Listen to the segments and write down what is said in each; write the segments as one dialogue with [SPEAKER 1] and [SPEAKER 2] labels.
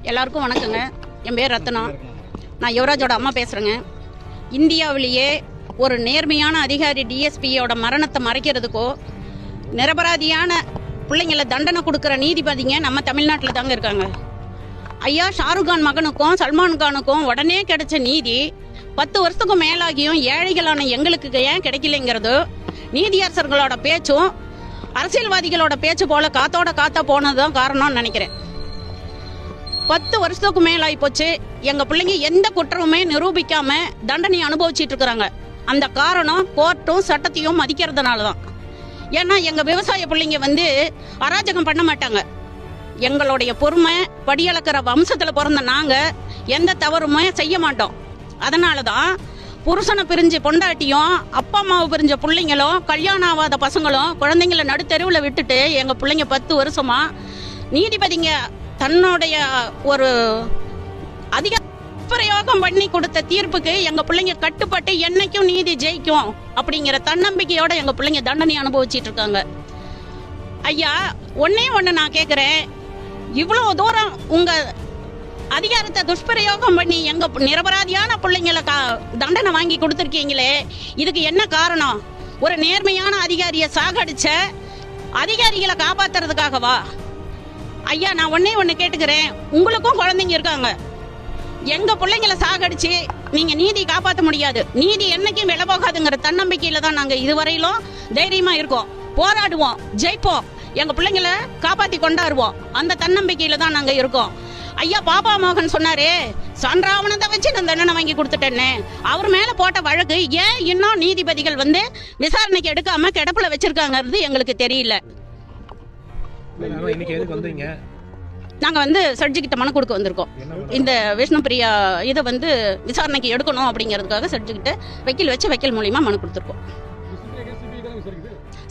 [SPEAKER 1] எல்லாருக்கும் வணக்கங்க. என் பேர் ரத்னா. நான் யுவராஜோட அம்மா பேசுகிறேங்க. இந்தியாவிலேயே ஒரு நேர்மையான அதிகாரி டிஎஸ்பியோட மரணத்தை மறைக்கிறதுக்கோ நிரபராதியான பிள்ளைங்களை தண்டனை கொடுக்குற நீதிபதிங்க நம்ம தமிழ்நாட்டில் தாங்க இருக்காங்க. ஐயா ஷாருக் கான் மகனுக்கும் சல்மான் கானுக்கும் உடனே கிடைச்ச நீதி 10 வருஷத்துக்கும் மேலாகியும் ஏழைகளான எங்களுக்கு ஏன் கிடைக்கலைங்கிறது நீதியரசர்களோட பேச்சும் அரசியல்வாதிகளோட பேச்சு போல காத்தோட காத்தா போனதுதான் காரணம்னு நினைக்கிறேன். 10 வருஷத்துக்கு மேலாகி போச்சு. எங்க பிள்ளைங்க எந்த குற்றமுமே நிரூபிக்காம தண்டனை அனுபவிச்சுட்டு இருக்கிறாங்க. அந்த காரணம் கோர்ட்டும் சட்டத்தையும் மதிக்கிறதுனால தான். ஏன்னா எங்க விவசாய பிள்ளைங்க அராஜகம் பண்ண மாட்டாங்க. எங்களுடைய பொறுமை படியளக்கிற வம்சத்துல பிறந்த நாங்க எந்த தவறுமே செய்ய மாட்டோம். அதனாலதான் புருஷனை பிரிஞ்ச பொண்டாட்டியும் அப்பா அம்மாவை பிரிஞ்ச பிள்ளைங்களும் கல்யாணம் ஆகாத பசங்களும் குழந்தைங்களை நடுத்தெருவில் விட்டுட்டு எங்க பிள்ளைங்க 10 வருஷமா நீதிபதிங்க தன்னுடைய ஒரு அதிக பிரயோகம் பண்ணி கொடுத்த தீர்ப்புக்கு எங்க பிள்ளைங்க கட்டுப்பட்டு என்னைக்கும் நீதி ஜெயிக்கும் அப்படிங்கிற தன்னம்பிக்கையோட எங்க பிள்ளைங்க தண்டனை அனுபவிச்சிட்டு இருக்காங்க. ஐயா ஒன்னே ஒண்ணு நான் கேக்குறேன், இவ்வளவு தூரம் உங்க அதிகாரத்தை துஷ்பிரயோகம் பண்ணி எங்க நிரபராதியான பிள்ளைங்களை தண்டனை வாங்கி கொடுத்துருக்கீங்களே, இதுக்கு என்ன காரணம்? ஒரு நேர்மையான அதிகாரியை சாகடிச்ச அதிகாரிகளை காப்பாத்துறதுக்காகவா? ஐயா நான் ஒன்னே ஒண்ணு கேட்டுக்கிறேன், உங்களுக்கும் குழந்தைங்க இருக்காங்க. எங்க பிள்ளைங்களை சாகடிச்சு நீங்க நீதி காப்பாற்ற முடியாது. நீதி என்னைக்கும் விலை போகாதுங்கிற தன்னம்பிக்கையில தான் நாங்க இதுவரையிலும் தைரியமா இருக்கோம். போராடுவோம், ஜெயிப்போம், எங்க பிள்ளைங்களை காப்பாத்தி கொண்டாடுவோம். அந்த தன்னம்பிக்கையில தான் நாங்க இருக்கோம். ஐயா பாப்பா மோகன் சொன்னாரு, சன்றாவணத்தை வச்சு நான் தண்டனை வாங்கி கொடுத்துட்டேன்னு. அவர் மேல போட்ட வழக்கு ஏன் இன்னும் நீதிபதிகள் விசாரணைக்கு எடுக்காம கிடப்புல வச்சிருக்காங்கிறது எங்களுக்கு தெரியல. நாங்க சர்ஜிக்கிட்ட மனு கொடுக்க வந்திருக்கோம். இந்த விஷ்ணு பிரியா இதை விசாரணைக்கு எடுக்கணும் அப்படிங்கிறதுக்காக சர்ஜிக்கிட்ட வக்கீல் மூலியமா மனு கொடுத்துருக்கோம்.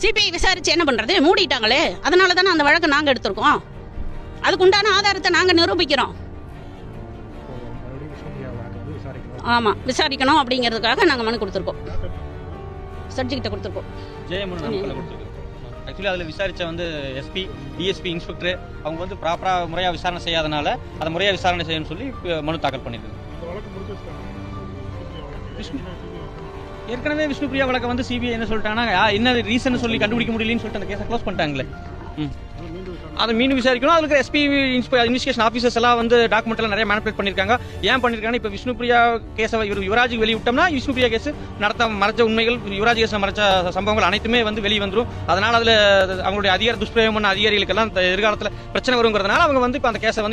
[SPEAKER 1] சிபிஐ விசாரிச்சு என்ன பண்றது, மூடிட்டாங்களே. அதனால தானே அந்த வழக்கை நாங்க எடுத்திருக்கோம். அதுக்கு உண்டான ஆதாரத்தை நாங்க நிரூபிக்கிறோம். ஆமா, விசாரிக்கணும் அப்படிங்கிறதுக்காக நாங்க மனு கொடுத்துருக்கோம். சர்ஜிக்கிட்ட கொடுத்துருக்கோம்.
[SPEAKER 2] ஆக்சுவலி அதில் விசாரித்த எஸ்பி, டிஎஸ்பி, இன்ஸ்பெக்டர் அவங்க ப்ராப்பராக முறையாக விசாரணை செய்யாதனால அதை முறையாக விசாரணை செய்யணும்னு சொல்லி மனு தாக்கல் பண்ணியிருக்கு. ஏற்கனவே விஷ்ணு பிரியா வழக்கை சிபிஐ என்ன சொல்லிட்டாங்கன்னா, என்ன ரீசன் சொல்லி கண்டுபிடிக்க முடியலன்னு சொல்லிட்டு அந்த கேஸை க்ளோஸ் பண்ணிட்டாங்களே. அதை மீண்டும் விசாரிக்கணும். அதுக்கு எஸ்பி இன்வெஸ்டிகேஷன் ஆஃபீஸர்ஸ் எல்லாம் டாக்குமெண்ட் எல்லாம் நிறைய மேனிபுலேட் பண்ணிருக்காங்க. ஏன் பண்ணிருக்காங்க? இப்ப விஷ்ணு பிரியா கேஸை யுவராஜுக்கு வெளியிட்டோம்னா விஷ்ணு பிரியா கேஸ் மறைச்ச உண்மைகள், யுவராஜ் கேஸ் மறைச்ச சம்பவங்கள் அனைத்துமே வெளியே வந்துடும். அதனால அதுல அவங்களுடைய அதிகார துஷ்பிரயோகம் பண்ண அதிகாரிகளுக்கு எல்லாம் எதிர்காலத்தில் பிரச்சனை வருங்கிறதுனால அவங்க இப்ப அந்த கேஸை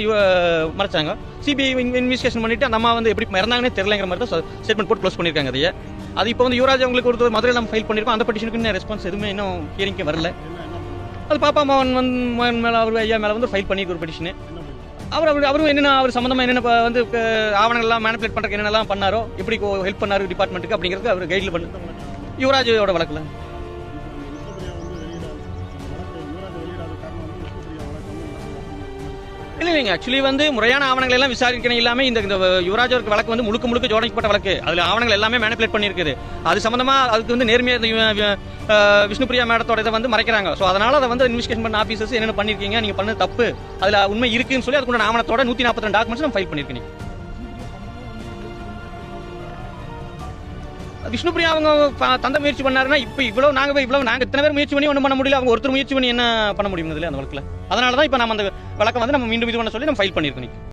[SPEAKER 2] மறைச்சாங்க. சிபிஐ இன்வெஸ்டிகேஷன் பண்ணிட்டு அந்த அம்மா எப்படி இறந்தாங்கன்னே தெரியலங்கிற மாதிரி தான் ஸ்டேட்மெண்ட் போட்டு க்ளோஸ் பண்ணிருக்காங்க. அதையே அது இப்போ யுவராஜ் அவங்களுக்கு ஒரு மதுரையில் நம்ம ஃபைல் பண்ணிருக்கோம். அந்த பெட்டிஷனுக்கு இன்னும் ரெஸ்பான்ஸ் எதுவுமே இன்னும் ஹியரிங்க்கு வரல. அது பாப்பா மகன் மேல அவர் ஐயா மேல ஃபைல் பண்ணிருக்கு ஒரு பெட்டிஷன். அவரும் என்னென்ன அவர் சம்பந்தமா என்னென்ன ஆவணங்கள் எல்லாம் மேனிபுலேட் பண்றதுக்கு என்னென்னலாம் பண்ணாரோ, எப்படி ஹெல்ப் பண்ணாரு டிபார்ட்மெண்ட்டுக்கு அப்படிங்கிறது அவர் கைட்ல பண்ணு யுவராஜோட வழக்குல. இல்லைங்க, ஆக்சுவலி முறையான ஆவணங்கள் எல்லாம் விசாரிக்கணும். இல்லாம இந்த யுவராஜ் வழக்கு முழுக்க ஜோடிக்கப்பட்ட வழக்கு. அதுல ஆவணங்கள் எல்லாமே மேனிபுலேட் பண்ணிருக்குது. அது சம்பந்தமா அதுக்கு நேர்மையா விஷ்ணு பிரியா மேடத்தோட இதை மறைக்கிறாங்க. ஸோ அதனால அதை இன்வெஸ்டிகேஷன் பண்ண ஆஃபீஸர்ஸ் என்னென்ன பண்ணிருக்கீங்க, நீங்க பண்ணது தப்பு, அதுல உண்மை இருக்குன்னு சொல்லி அதுக்குள்ள ஆவணத்தோட 142 டாக்குமெண்ட்ஸ் நம்ம ஃபைல் பண்ணிருக்கீங்க. விஷ்ணு பிரியா அவங்க தந்த முயற்சி பண்ணாருன்னா இப்ப இவ்வளவு நாங்க இத்தனை பேர் முயற்சி பண்ணி ஒன்றும் பண்ண முடியல. அவங்க ஒருத்தர் முயற்சி பண்ணி என்ன பண்ண முடியும் அந்த வழக்குல? அதனாலதான் இப்ப நம்ம அந்த வழக்கை நம்ம மீண்டும் இது பண்ண சொல்லி நம்ம ஃபைல் பண்ணிருக்கோம்.